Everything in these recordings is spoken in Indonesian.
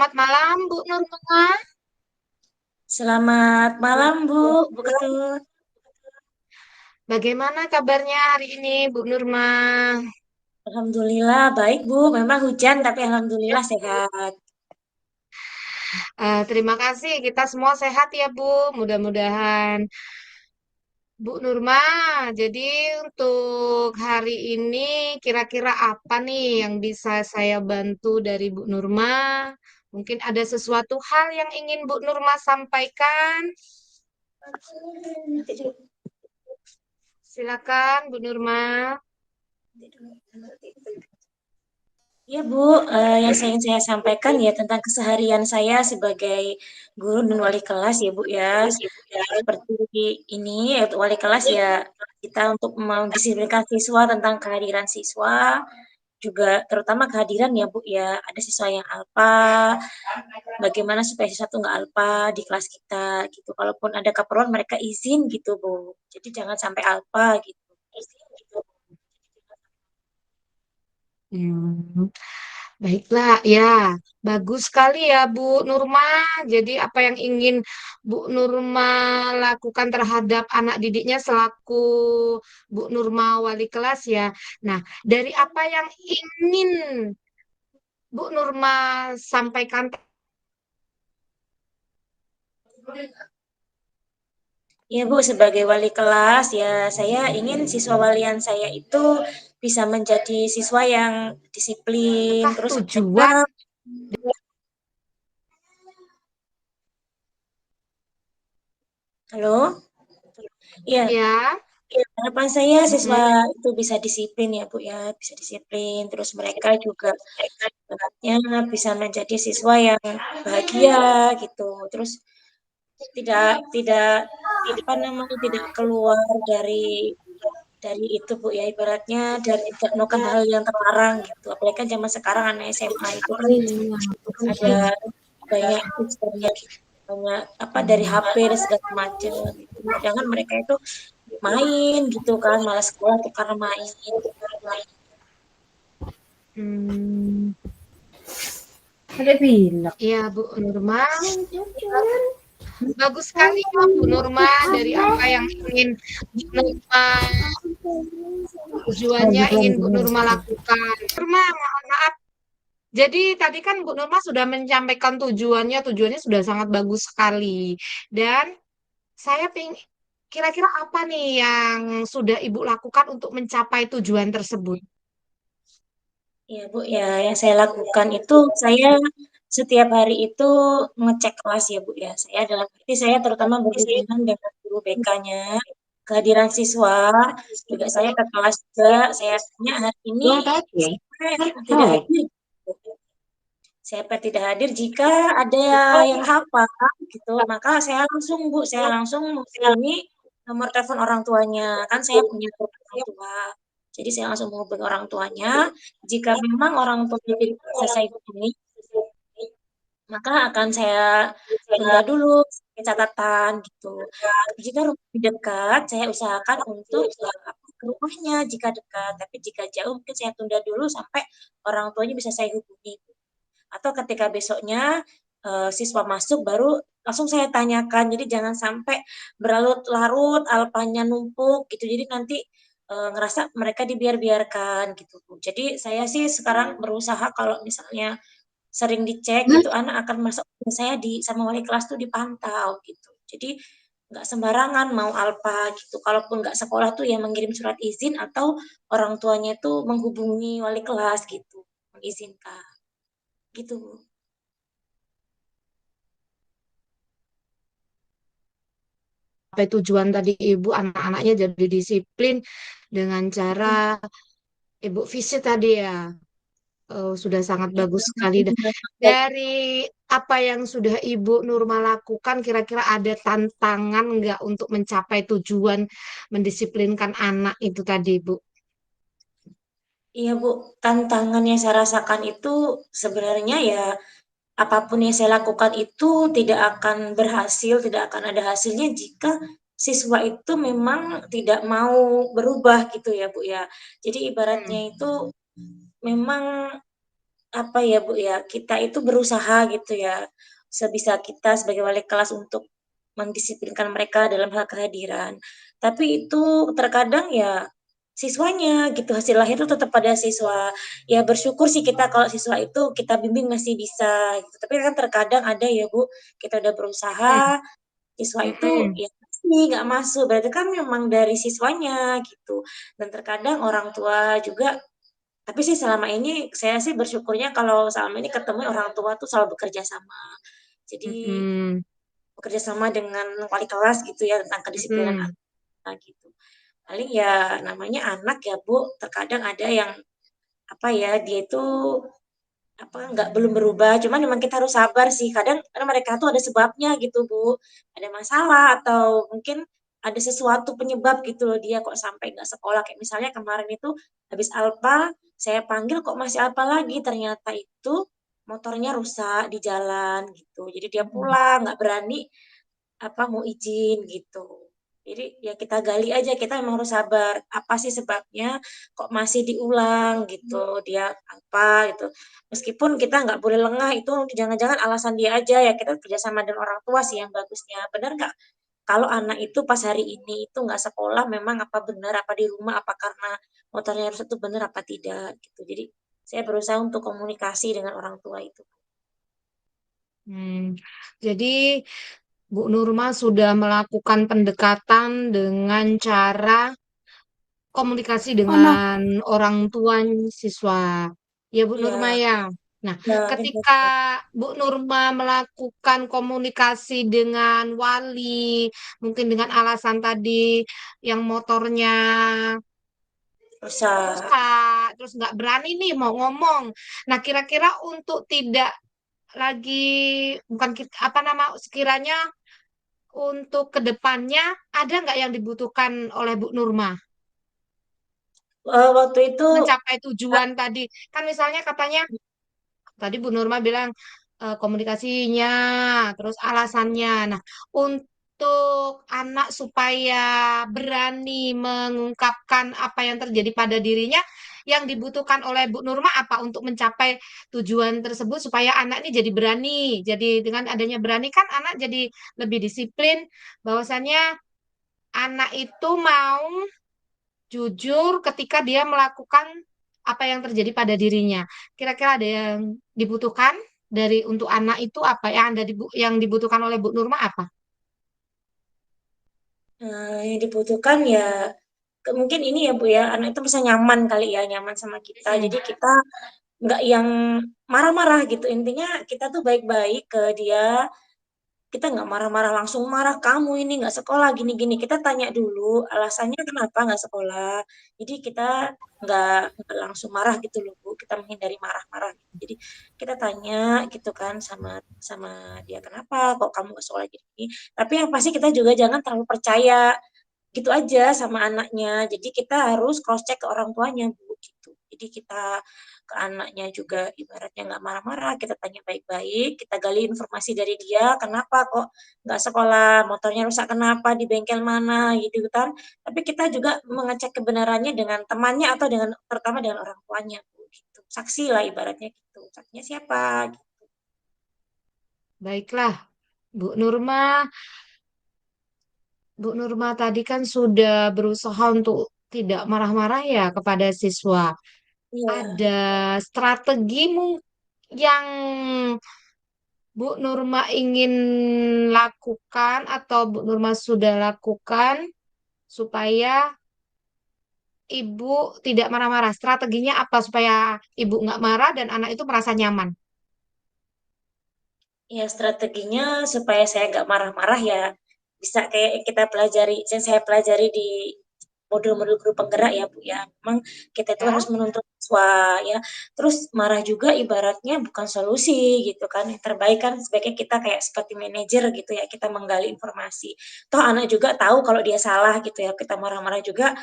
Selamat malam, Bu Nurma. Selamat malam Bu Ketut. Bagaimana kabarnya hari ini, Bu Nurma? Alhamdulillah baik Bu, memang hujan tapi Ya. alhamdulillah sehat. Terima kasih, kita semua sehat ya, Bu. Mudah-mudahan. Bu Nurma, jadi untuk hari ini kira-kira apa nih yang bisa saya bantu dari Bu Nurma? Mungkin ada sesuatu hal yang ingin Bu Nurma sampaikan. Silakan, Bu Nurma. Ya Bu, yang ingin saya sampaikan ya tentang keseharian saya sebagai guru dan wali kelas ya Bu ya. Seperti ini, yaitu wali kelas ya kita untuk mendisiplinkan siswa tentang kehadiran siswa, juga terutama kehadiran ya Bu ya. Ada siswa yang alpa, bagaimana supaya siswa itu nggak alpa di kelas kita gitu. Kalaupun ada keperluan mereka izin gitu Bu. Jadi jangan sampai alpa gitu. Hmm. Baiklah, ya, bagus sekali ya Bu Nurma. Jadi apa yang ingin Bu Nurma lakukan terhadap anak didiknya selaku Bu Nurma wali kelas ya. Nah, dari apa yang ingin Bu Nurma sampaikan. Ya Bu, sebagai wali kelas ya saya ingin siswa walian saya itu bisa menjadi siswa yang disiplin, Apakah terus tujuan tetap. Halo? Iya, ya? harapan saya siswa Mm-mm. itu bisa disiplin ya Bu ya, bisa disiplin, terus mereka juga ya, bisa menjadi siswa yang bahagia gitu. Terus tidak tidak apa namanya tidak keluar dari itu Bu ya, ibaratnya dari tidak melakukan hal yang terlarang gitu. Apalagi kan zaman sekarang anak SMA itu kan ada banyak internet, banyak apa dari HP dan segala macam gitu. Jangan mereka itu main gitu kan, malas sekolah tuh karena main. Hmm, Ada bilang. iya Bu Nurma. Bagus sekali ya Bu Nurma dari apa yang ingin Bu Nurma tujuannya Lanjut, ingin lanjut, Bu Nurma lanjut. lakukan. Nurma, mohon maaf. Jadi tadi kan Bu Nurma sudah menyampaikan tujuannya sudah sangat bagus sekali. Dan saya pengen kira-kira apa nih yang sudah Ibu lakukan untuk mencapai tujuan tersebut? Ya Bu ya, yang saya lakukan itu saya setiap hari itu ngecek kelas ya Bu ya. Saya dalam arti saya terutama berhubungan dengan guru BK-nya, kehadiran siswa, juga saya ke kelas juga, saya tanya hari ini Doang tadi ya? siapa yang tidak Tahu. hadir. Siapa tidak hadir jika ada yang hafal gitu, maka saya langsung Bu, saya langsung menghubungi nomor telepon orang tuanya. Kan saya punya grup orang tua. Jadi saya langsung menghubungi orang tuanya. Jika memang orang tuanya tidak selesai hubungi, maka akan saya tunda dulu sebagai catatan gitu. Jika rumah dekat, saya usahakan untuk ke rumahnya jika dekat. Tapi jika jauh, mungkin saya tunda dulu sampai orang tuanya bisa saya hubungi. Atau ketika besoknya siswa masuk baru langsung saya tanyakan. Jadi jangan sampai berlarut-larut, alpanya numpuk gitu. Jadi nanti ngerasa mereka dibiarkan gitu. Jadi saya sih sekarang berusaha kalau misalnya sering dicek gitu anak akan masuk saya di sama wali kelas tuh dipantau gitu. Jadi nggak sembarangan mau alpa gitu. Kalaupun nggak sekolah tuh ya mengirim surat izin atau orang tuanya tuh menghubungi wali kelas gitu, mengizinkan gitu. Sampai tujuan tadi Ibu anak-anaknya jadi disiplin dengan cara Ibu visit tadi ya. Sudah sangat Ya, bagus sekali. Dari apa yang sudah Ibu Nurma lakukan, kira-kira ada tantangan nggak untuk mencapai tujuan mendisiplinkan anak itu tadi, Bu? iya Bu, tantangan yang saya rasakan itu sebenarnya ya apapun yang saya lakukan itu tidak akan berhasil, tidak akan ada hasilnya jika siswa itu memang tidak mau berubah gitu ya Bu ya. Jadi ibaratnya Hmm. itu memang apa ya Bu ya, kita itu berusaha gitu ya, sebisa kita sebagai wali kelas untuk mendisiplinkan mereka dalam hal kehadiran. Tapi itu terkadang ya siswanya gitu, hasil lahir itu tetap pada siswa. Ya bersyukur sih kita kalau siswa itu kita bimbing masih bisa gitu. Tapi kan terkadang ada ya Bu, kita udah berusaha, Hmm, siswa itu mm-mm, ya pasti nggak masuk. Berarti kan memang dari siswanya gitu. Dan terkadang orang tua juga, tapi sih selama ini saya sih bersyukurnya kalau selama ini ketemu orang tua tuh selalu bekerja sama. Jadi mm-mm, bekerja sama dengan wali kelas gitu ya tentang kedisiplinan mm-mm. anak gitu. Paling ya namanya anak ya Bu, terkadang ada yang apa ya dia itu apa nggak belum berubah, cuman memang kita harus sabar sih. Kadang karena mereka tuh ada sebabnya gitu Bu, ada masalah atau mungkin ada sesuatu penyebab gitu loh dia kok sampai nggak sekolah. Kayak misalnya kemarin itu habis Alpa, saya panggil kok masih Alpa lagi, ternyata itu motornya rusak di jalan gitu. Jadi dia pulang nggak berani apa mau izin gitu. Jadi ya kita gali aja, kita memang harus sabar. Apa sih sebabnya kok masih diulang gitu, dia apa gitu. Meskipun kita nggak boleh lengah, itu jangan-jangan alasan dia aja ya, kita kerjasama dengan orang tua sih yang bagusnya. Benar nggak? Kalau anak itu pas hari ini itu nggak sekolah, memang apa benar, apa di rumah, apa karena motornya rusak itu benar apa tidak gitu. Jadi saya berusaha untuk komunikasi dengan orang tua itu. Hmm. Jadi Bu Nurma sudah melakukan pendekatan dengan cara komunikasi Oh no. dengan orang tua siswa. Ya Bu Nurma Iya, ya. Nah, ya, ketika Bu Nurma melakukan komunikasi dengan wali, mungkin dengan alasan tadi yang motornya rusak. rusak, terus nggak berani nih mau ngomong. Nah, kira-kira untuk tidak lagi bukan apa nama sekiranya untuk kedepannya ada nggak yang dibutuhkan oleh Bu Nurma Waktu itu mencapai tujuan tadi? Kan misalnya katanya tadi Bu Nurma bilang komunikasinya, terus alasannya. Nah, untuk anak supaya berani mengungkapkan apa yang terjadi pada dirinya, yang dibutuhkan oleh Bu Nurma apa untuk mencapai tujuan tersebut supaya anak ini jadi berani. Jadi dengan adanya berani kan anak jadi lebih disiplin bahwasannya anak itu mau jujur ketika dia melakukan apa yang terjadi pada dirinya. Kira-kira ada yang dibutuhkan dari untuk anak itu apa yang ada yang dibutuhkan oleh Bu Nurma apa? yang dibutuhkan ya mungkin ini ya Bu ya, anak itu bisa nyaman kali ya, nyaman sama kita. Mm-mm. Jadi kita nggak yang marah-marah gitu. Intinya kita tuh baik-baik ke dia, kita nggak marah-marah langsung marah kamu ini nggak sekolah gini-gini, kita tanya dulu alasannya kenapa nggak sekolah. Jadi kita nggak langsung marah gitu loh Bu, kita menghindari marah-marah gitu. Jadi kita tanya gitu kan sama sama dia, kenapa kok kamu nggak sekolah gini, tapi yang pasti kita juga jangan terlalu percaya gitu aja sama anaknya. Jadi kita harus cross check ke orang tuanya Bu gitu. Jadi kita ke anaknya juga ibaratnya nggak marah-marah, kita tanya baik-baik, kita gali informasi dari dia, kenapa kok nggak sekolah, motornya rusak kenapa, di bengkel mana gitu kan. Tapi kita juga mengecek kebenarannya dengan temannya atau dengan terutama dengan orang tuanya Bu gitu. Saksi lah ibaratnya gitu. Saksinya siapa? Baiklah, Bu Nurma. Bu Nurma tadi kan sudah berusaha untuk tidak marah-marah ya kepada siswa. Iya. Ada strategi yang Bu Nurma ingin lakukan atau Bu Nurma sudah lakukan supaya ibu tidak marah-marah. Strateginya apa supaya ibu nggak marah dan anak itu merasa nyaman? Ya, strateginya supaya saya nggak marah-marah ya bisa kayak yang kita pelajari, yang saya pelajari di modul-modul guru penggerak ya Bu ya. Memang kita itu harus Ya. menuntut siswa ya. Terus marah juga ibaratnya bukan solusi gitu kan. Yang terbaik kan sebaiknya kita kayak seperti manajer gitu ya, kita menggali informasi. Toh anak juga tahu kalau dia salah gitu ya. Kita marah-marah juga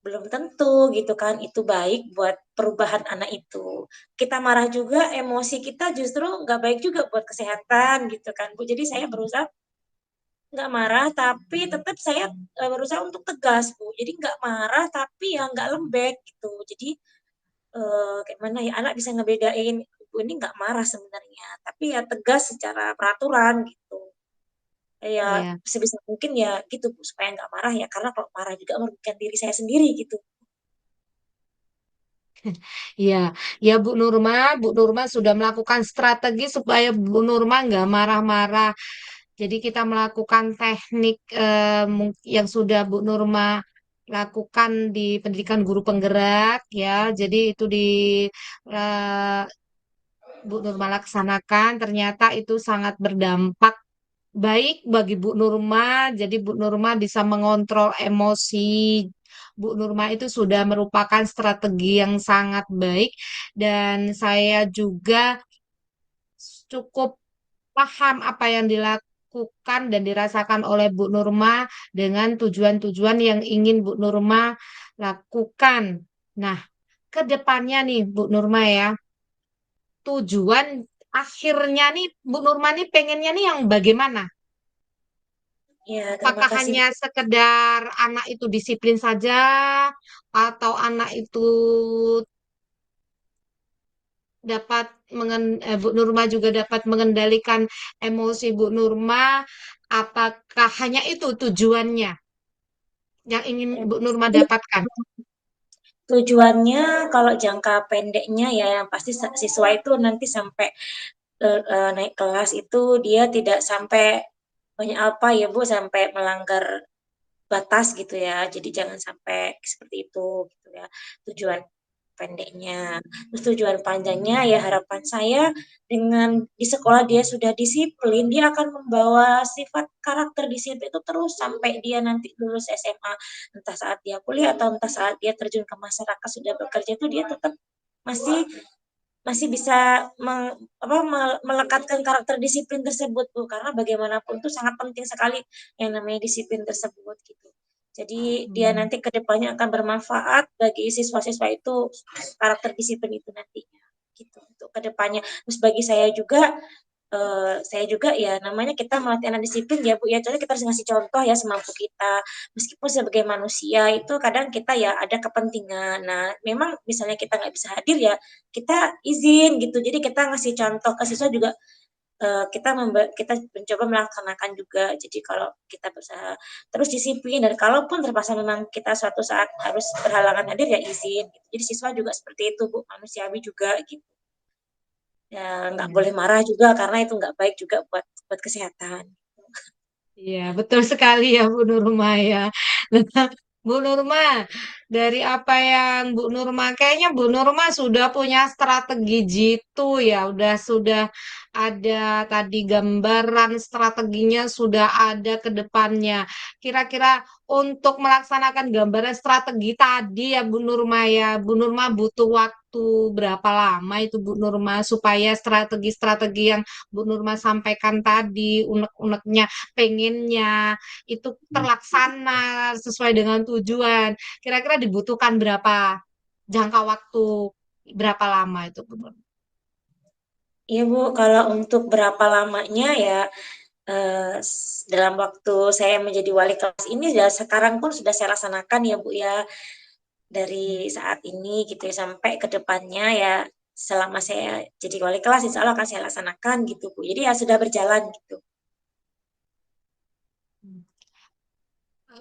belum tentu gitu kan itu baik buat perubahan anak itu. Kita marah juga emosi kita justru nggak baik juga buat kesehatan gitu kan Bu. Jadi saya berusaha nggak marah tapi tetap saya berusaha untuk tegas Bu. Jadi nggak marah tapi ya nggak lembek gitu. Jadi kayak mana ya, anak bisa ngebedain, ibu ini nggak marah sebenarnya, tapi ya tegas secara peraturan gitu. Ya Iya. sebisa mungkin ya gitu Bu, supaya nggak marah ya, karena kalau marah juga merugikan diri saya sendiri gitu. Iya, ya Bu Nurma sudah melakukan strategi supaya Bu Nurma nggak marah-marah. Jadi kita melakukan teknik yang sudah Bu Nurma lakukan di pendidikan guru penggerak ya. Jadi itu di eh, Bu Nurma laksanakan, ternyata itu sangat berdampak baik bagi Bu Nurma. Jadi Bu Nurma bisa mengontrol emosi. Bu Nurma itu sudah merupakan strategi yang sangat baik dan saya juga cukup paham apa yang dilakukan dan dirasakan oleh Bu Nurma dengan tujuan-tujuan yang ingin Bu Nurma lakukan. Nah, ke depannya nih Bu Nurma ya, tujuan akhirnya nih Bu Nurma nih pengennya nih yang bagaimana? Ya terima Apakah kasih. hanya sekedar anak itu disiplin saja atau anak itu dapat Bu Nurma juga dapat mengendalikan emosi Bu Nurma? Apakah hanya itu tujuannya yang ingin Ya, Bu Nurma pasti dapatkan? tujuannya kalau jangka pendeknya ya yang pasti siswa itu nanti sampai naik kelas itu dia tidak sampai banyak apa ya Bu, sampai melanggar batas gitu ya. Jadi jangan sampai seperti itu gitu ya. Tujuan pendeknya. Terus tujuan panjangnya ya harapan saya dengan di sekolah dia sudah disiplin, dia akan membawa sifat karakter disiplin itu terus sampai dia nanti lulus SMA, entah saat dia kuliah atau entah saat dia terjun ke masyarakat sudah bekerja itu dia tetap masih masih bisa melekatkan karakter disiplin tersebut Bu, karena bagaimanapun itu sangat penting sekali yang namanya disiplin tersebut gitu. Jadi dia Hmm. nanti ke depannya akan bermanfaat bagi siswa-siswa itu karakter disiplin itu nantinya gitu untuk ke depannya. Terus bagi saya juga ya namanya kita melatih anak disiplin ya Bu ya, jadi kita harus ngasih contoh ya semampu kita. Meskipun sebagai manusia itu kadang kita ya ada kepentingan. Nah, memang misalnya kita nggak bisa hadir ya kita izin gitu. Jadi kita ngasih contoh ke siswa juga kita mencoba melaksanakan juga. Jadi kalau kita berusaha terus disiplin dan kalaupun terpaksa memang kita suatu saat harus berhalangan hadir ya izin. Gitu. Jadi siswa juga seperti itu Bu, manusiawi juga gitu. Ya nggak Iya. boleh marah juga karena itu nggak baik juga buat buat kesehatan. Iya, betul sekali ya Bu Nurma ya. Nah, Bu Nurma, dari apa yang Bu Nurma, kayaknya Bu Nurma sudah punya strategi jitu ya, sudah ada tadi gambaran strateginya sudah ada ke depannya. Kira-kira untuk melaksanakan gambaran strategi tadi ya Bu Nurma ya, Bu Nurma butuh waktu berapa lama itu Bu Nurma supaya strategi-strategi yang Bu Nurma sampaikan tadi, unek-uneknya pengennya itu terlaksana sesuai dengan tujuan. Kira-kira dibutuhkan berapa jangka waktu, berapa lama itu, Bu Nur? Iya Bu, kalau untuk berapa lamanya ya dalam waktu saya menjadi wali kelas ini ya sekarang pun sudah saya laksanakan ya Bu ya dari saat ini gitu ya sampai ke depannya ya selama saya jadi wali kelas insya Allah akan saya laksanakan gitu Bu. Jadi ya sudah berjalan gitu.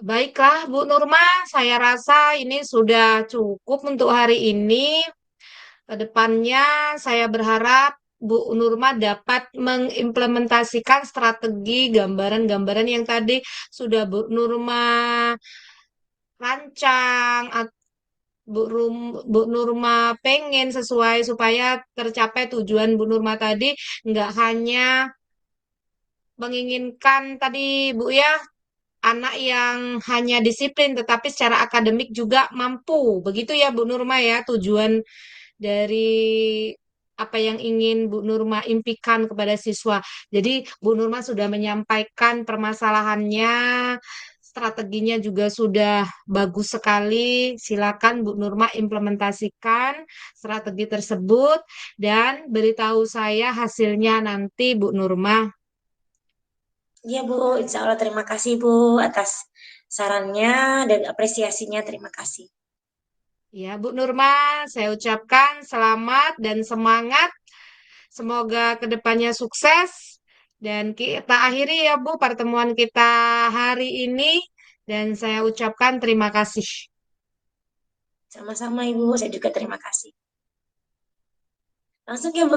Baiklah, Bu Nurma, saya rasa ini sudah cukup untuk hari ini. Kedepannya saya berharap Bu Nurma dapat mengimplementasikan strategi gambaran-gambaran yang tadi sudah Bu Nurma rancang, Bu Nurma pengen sesuai supaya tercapai tujuan Bu Nurma tadi, nggak hanya menginginkan tadi Bu ya, anak yang hanya disiplin tetapi secara akademik juga mampu. Begitu ya Bu Nurma ya, tujuan dari apa yang ingin Bu Nurma impikan kepada siswa. Jadi Bu Nurma sudah menyampaikan permasalahannya, strateginya juga sudah bagus sekali. Silakan Bu Nurma implementasikan strategi tersebut dan beritahu saya hasilnya nanti Bu Nurma. Iya Bu, insya Allah terima kasih Bu atas sarannya dan apresiasinya terima kasih. Ya, Bu Nurma, saya ucapkan selamat dan semangat. Semoga kedepannya sukses. Dan kita akhiri ya, Bu, pertemuan kita hari ini. Dan saya ucapkan terima kasih. Sama-sama Ibu, saya juga terima kasih. Langsung ya Bu.